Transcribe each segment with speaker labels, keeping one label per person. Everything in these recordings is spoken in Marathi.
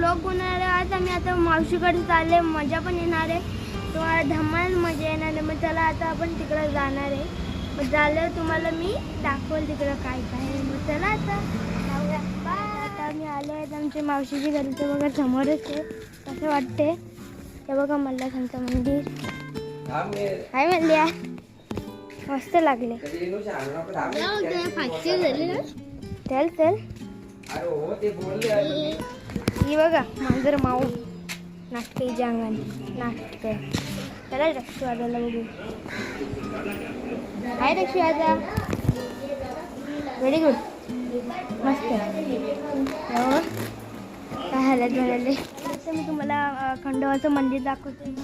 Speaker 1: ब्लॉग बनवणार आहे. आज आम्ही आता मावशीकडे चालले, मजा पण येणार आहे, तुम्हाला धमाल मजा येणार आहे. मग चला आता आपण तिकडं जाणार आहे. मग झालं तुम्हाला मी दाखवल तिकडं काय काय आहे. मग चला आता जाऊया. बाय. आता आम्ही आलो आहेत आमच्या मावशीची घरी. तर बघा समोरच आहे. कसं वाटते ते बघा मल्हारांचं मंदिर. काय म्हणल्या मस्त लागले. चल चल ही बघा मांजर माऊ नाटकाच्या अंगाने नाटक. चला रक्षवादाला बघू. हाय रक्षवादा. Very good. मस्त काय हालत झालेले. तर मी तुम्हाला खंडोबाचं मंदिर दाखवते.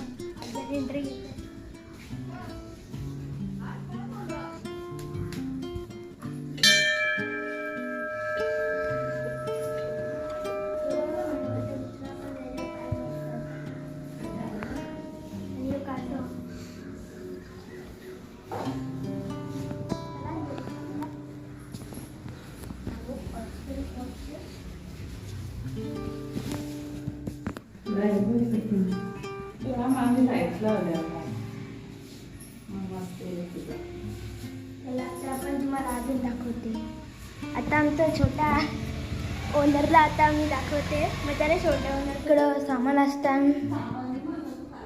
Speaker 1: एंट्री आपण तुम्हाला अजून दाखवते. आता आमचा छोटा ओनरला आता आम्ही दाखवते. मग त्याला छोट्या ओनरकडं सामान असतात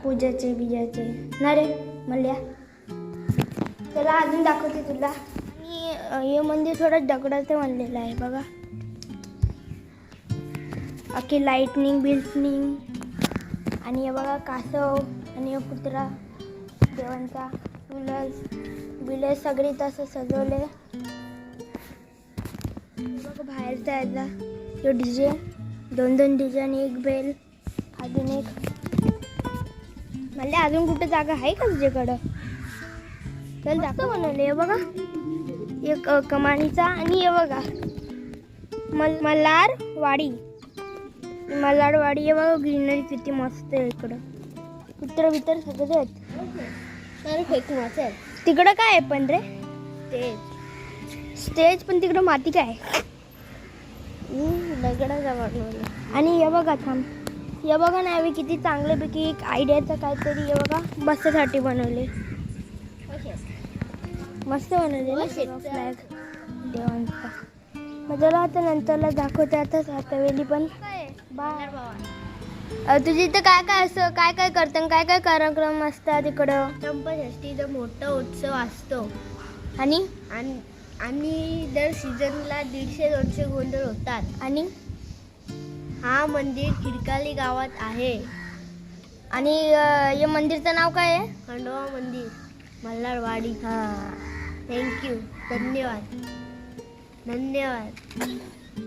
Speaker 1: पूजाचे बिजाचे ना रे मल्ल्या. त्याला अजून दाखवते तुला. आणि हे मंदिर थोडं दगडाचं बनलेलं आहे बघा. अख्खी लाईटनिंग बिल्टनिंग. आणि हे बघा कासव आणि हे कुत्रा देवांचा तुळस बिले सगळी तसं सजवले. बघा बाहेरचा यायला तो डीजे. दोन डीजे आणि एक बेल अजून एक. मला अजून कुठं जागा आहे का तुझ्याकडं? चल दाखव. बनवले हे बघा एक कमानीचा. आणि हे बघा मल्हारवाडी. मल्हारवाडी हे बघा ग्रीनरी किती मस्त आहे. इकडं कुत्र बित्र सगळे आहेत. तर फेकून तिकडं काय आहे पण रे स्टेज पण तिकडं माती काय दगडाचा बनवलं. आणि हे बघा थांब हे बघा ना आम्ही किती चांगल्यापैकी एक आयडियाचं काहीतरी हे बघा बसण्यासाठी बनवले. मस्त बनवले ना फ्लॅग देवांचा. मग जरा आता नंतरला दाखवते. आता वेळी पण तुझी इथं काय काय असं काय काय करतं काय काय कार्यक्रम असतात तिकडं?
Speaker 2: चंपाषष्ठीचा मोठा उत्सव असतो.
Speaker 1: आणि
Speaker 2: आणि दर सीझनला 150-200 गोंधळ होतात.
Speaker 1: आणि
Speaker 2: हा मंदिर खिडकाली गावात आहे.
Speaker 1: आणि हे मंदिरचं नाव काय आहे?
Speaker 2: खंडोबा मंदिर मल्हारवाडी.
Speaker 1: हां
Speaker 2: थँक्यू. धन्यवाद.